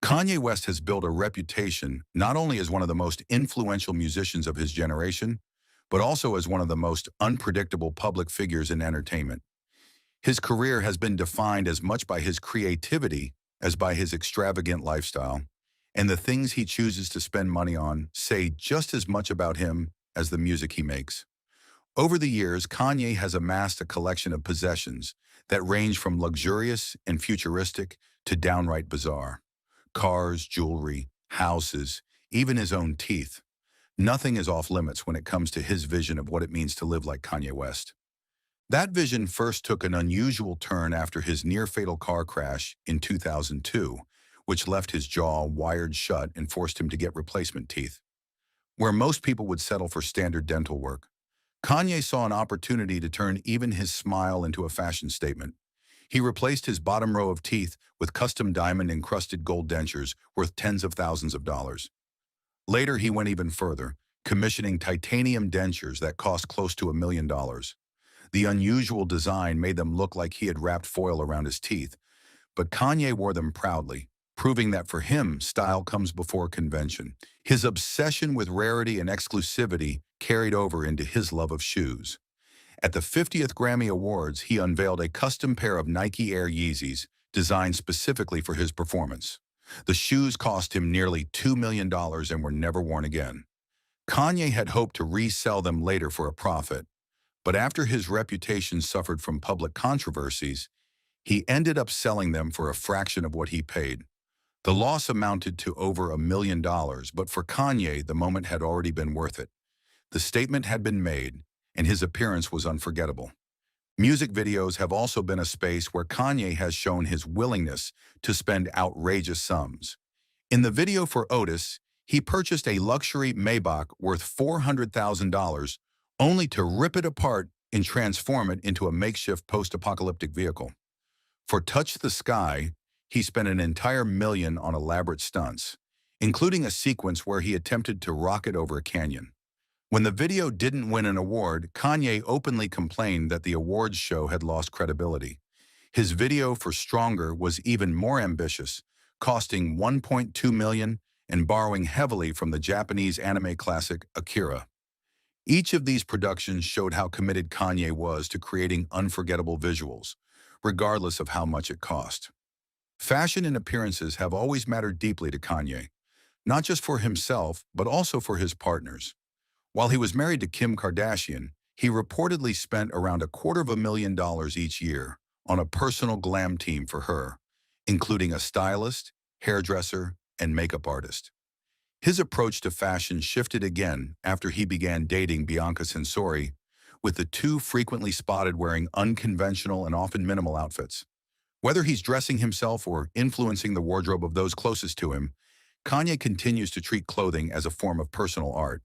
Kanye West has built a reputation not only as one of the most influential musicians of his generation, but also as one of the most unpredictable public figures in entertainment. His career has been defined as much by his creativity as by his extravagant lifestyle, and the things he chooses to spend money on say just as much about him as the music he makes. Over the years, Kanye has amassed a collection of possessions that range from luxurious and futuristic to downright bizarre. Cars, jewelry, houses, even his own teeth. Nothing is off limits when it comes to his vision of what it means to live like Kanye West. That vision first took an unusual turn after his near-fatal car crash in 2002, which left his jaw wired shut and forced him to get replacement teeth. Where most people would settle for standard dental work, Kanye saw an opportunity to turn even his smile into a fashion statement. He replaced his bottom row of teeth with custom diamond-encrusted gold dentures worth tens of thousands of dollars. Later, he went even further, commissioning titanium dentures that cost close to $1 million. The unusual design made them look like he had wrapped foil around his teeth, but Kanye wore them proudly, proving that for him, style comes before convention. His obsession with rarity and exclusivity carried over into his love of shoes. At the 50th Grammy Awards, he unveiled a custom pair of Nike Air Yeezys designed specifically for his performance. The shoes cost him nearly $2 million and were never worn again. Kanye had hoped to resell them later for a profit, but after his reputation suffered from public controversies, he ended up selling them for a fraction of what he paid. The loss amounted to over $1 million, but for Kanye, the moment had already been worth it. The statement had been made, and his appearance was unforgettable. Music videos have also been a space where Kanye has shown his willingness to spend outrageous sums. In the video for Otis, he purchased a luxury Maybach worth $400,000 only to rip it apart and transform it into a makeshift post-apocalyptic vehicle. For Touch the Sky, he spent an entire million on elaborate stunts, including a sequence where he attempted to rocket over a canyon. When the video didn't win an award, Kanye openly complained that the awards show had lost credibility. His video for Stronger was even more ambitious, costing $1.2 million and borrowing heavily from the Japanese anime classic Akira. Each of these productions showed how committed Kanye was to creating unforgettable visuals, regardless of how much it cost. Fashion and appearances have always mattered deeply to Kanye, not just for himself, but also for his partners. While he was married to Kim Kardashian, he reportedly spent around $250,000 each year on a personal glam team for her, including a stylist, hairdresser, and makeup artist. His approach to fashion shifted again after he began dating Bianca Censori, with the two frequently spotted wearing unconventional and often minimal outfits. Whether he's dressing himself or influencing the wardrobe of those closest to him, Kanye continues to treat clothing as a form of personal art.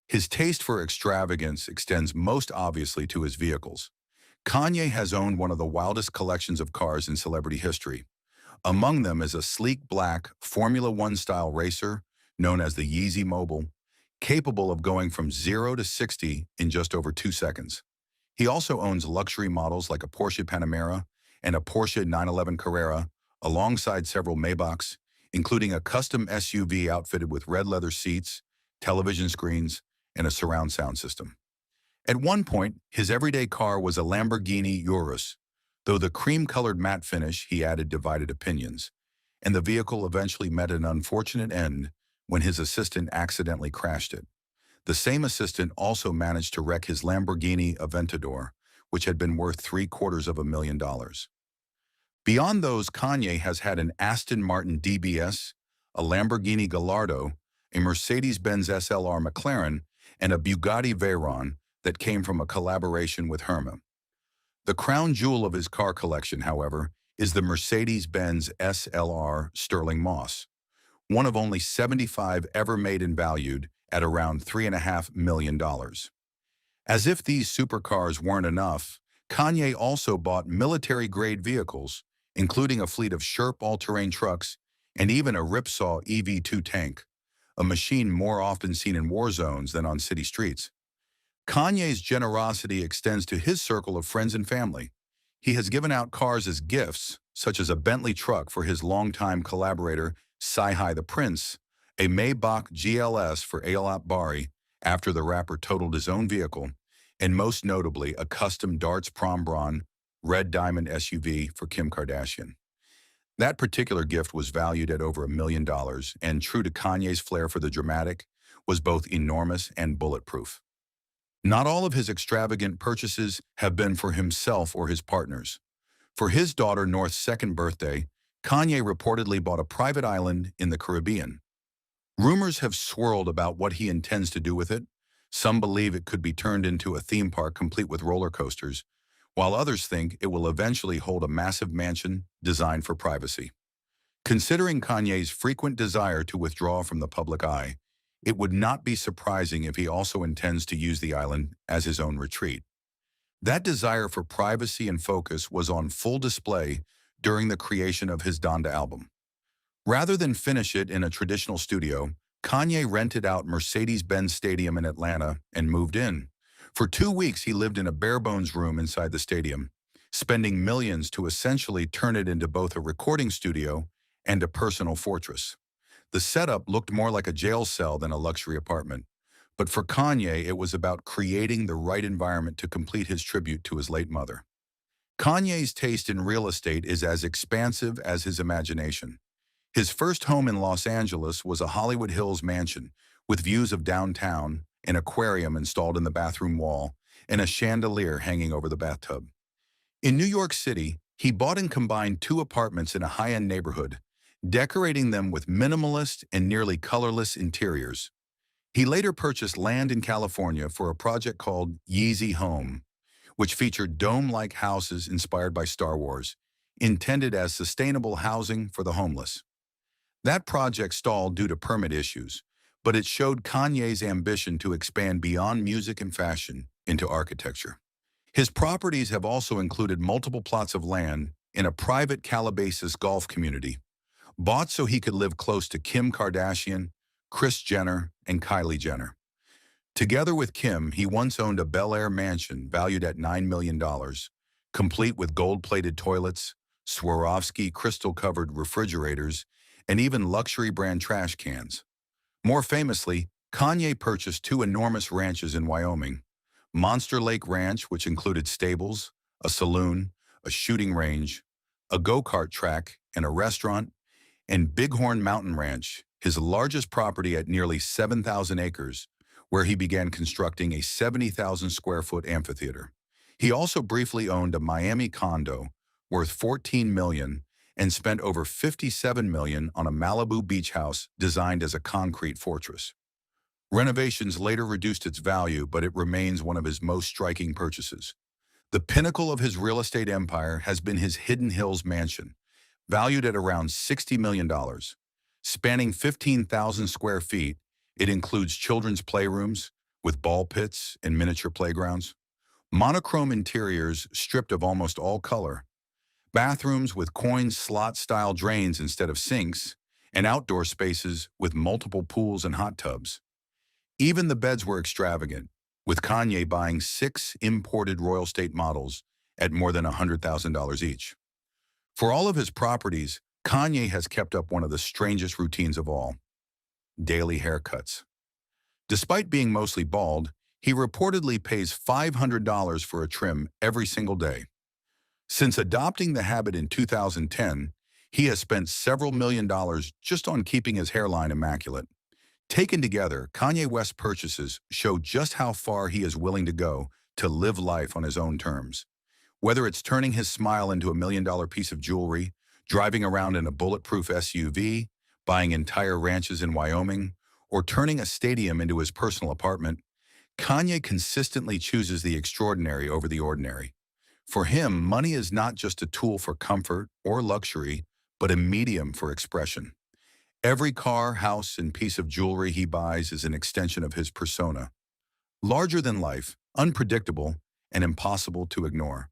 His taste for extravagance extends most obviously to his vehicles. Kanye has owned one of the wildest collections of cars in celebrity history. Among them is a sleek black Formula One-style racer known as the Yeezy Mobile, capable of going from 0 to 60 in just over 2 seconds. He also owns luxury models like a Porsche Panamera and a Porsche 911 Carrera, alongside several Maybachs, including a custom SUV outfitted with red leather seats, television screens, and a surround sound system. At one point, his everyday car was a Lamborghini Urus, though the cream-colored matte finish he added divided opinions, and the vehicle eventually met an unfortunate end when his assistant accidentally crashed it. The same assistant also managed to wreck his Lamborghini Aventador, which had been worth $750,000. Beyond those, Kanye has had an Aston Martin DBS, a Lamborghini Gallardo, a Mercedes-Benz SLR McLaren, and a Bugatti Veyron that came from a collaboration with Hermès. The crown jewel of his car collection, however, is the Mercedes-Benz SLR Sterling Moss, one of only 75 ever made and valued at around $3.5 million. As if these supercars weren't enough, Kanye also bought military-grade vehicles, including a fleet of Sherp all-terrain trucks and even a Ripsaw EV2 tank, a machine more often seen in war zones than on city streets. Kanye's generosity extends to his circle of friends and family. He has given out cars as gifts, such as a Bentley truck for his longtime collaborator Sci-Hi the Prince, a Maybach GLS for Ayolat Bari after the rapper totaled his own vehicle, and most notably a custom Darts Prom Braun red diamond SUV for Kim Kardashian. That particular gift was valued at over $1 million, and true to Kanye's flair for the dramatic, was both enormous and bulletproof. Not all of his extravagant purchases have been for himself or his partners. For his daughter North's second birthday, Kanye reportedly bought a private island in the Caribbean. Rumors have swirled about what he intends to do with it. Some believe it could be turned into a theme park complete with roller coasters, while others think it will eventually hold a massive mansion designed for privacy. Considering Kanye's frequent desire to withdraw from the public eye, it would not be surprising if he also intends to use the island as his own retreat. That desire for privacy and focus was on full display during the creation of his Donda album. Rather than finish it in a traditional studio, Kanye rented out Mercedes-Benz Stadium in Atlanta and moved in. For 2 weeks, he lived in a bare-bones room inside the stadium, spending millions to essentially turn it into both a recording studio and a personal fortress. The setup looked more like a jail cell than a luxury apartment. But for Kanye, it was about creating the right environment to complete his tribute to his late mother. Kanye's taste in real estate is as expansive as his imagination. His first home in Los Angeles was a Hollywood Hills mansion with views of downtown, an aquarium installed in the bathroom wall, and a chandelier hanging over the bathtub. In New York City, he bought and combined 2 apartments in a high-end neighborhood, decorating them with minimalist and nearly colorless interiors. He later purchased land in California for a project called Yeezy Home, which featured dome-like houses inspired by Star Wars, intended as sustainable housing for the homeless. That project stalled due to permit issues, but it showed Kanye's ambition to expand beyond music and fashion into architecture. His properties have also included multiple plots of land in a private Calabasas golf community, bought so he could live close to Kim Kardashian, Kris Jenner, and Kylie Jenner. Together with Kim, he once owned a Bel Air mansion valued at $9 million, complete with gold-plated toilets, Swarovski crystal-covered refrigerators, and even luxury brand trash cans. More famously, Kanye purchased 2 enormous ranches in Wyoming: Monster Lake Ranch, which included stables, a saloon, a shooting range, a go-kart track, and a restaurant, and Bighorn Mountain Ranch, his largest property at nearly 7,000 acres, where he began constructing a 70,000 square foot amphitheater. He also briefly owned a Miami condo worth $14 million and spent over $57 million on a Malibu beach house designed as a concrete fortress. Renovations later reduced its value, but it remains one of his most striking purchases. The pinnacle of his real estate empire has been his Hidden Hills mansion, valued at around $60 million. Spanning 15,000 square feet, it includes children's playrooms with ball pits and miniature playgrounds, monochrome interiors stripped of almost all color, bathrooms with coin slot-style drains instead of sinks, and outdoor spaces with multiple pools and hot tubs. Even the beds were extravagant, with Kanye buying 6 imported Royal State models at more than $100,000 each. For all of his properties, Kanye has kept up one of the strangest routines of all: daily haircuts. Despite being mostly bald, he reportedly pays $500 for a trim every single day. Since adopting the habit in 2010, he has spent several $1 million just on keeping his hairline immaculate. Taken together, Kanye West's purchases show just how far he is willing to go to live life on his own terms. Whether it's turning his smile into $1 million piece of jewelry, driving around in a bulletproof SUV, buying entire ranches in Wyoming, or turning a stadium into his personal apartment, Kanye consistently chooses the extraordinary over the ordinary. For him, money is not just a tool for comfort or luxury, but a medium for expression. Every car, house, and piece of jewelry he buys is an extension of his persona. Larger than life, unpredictable, and impossible to ignore.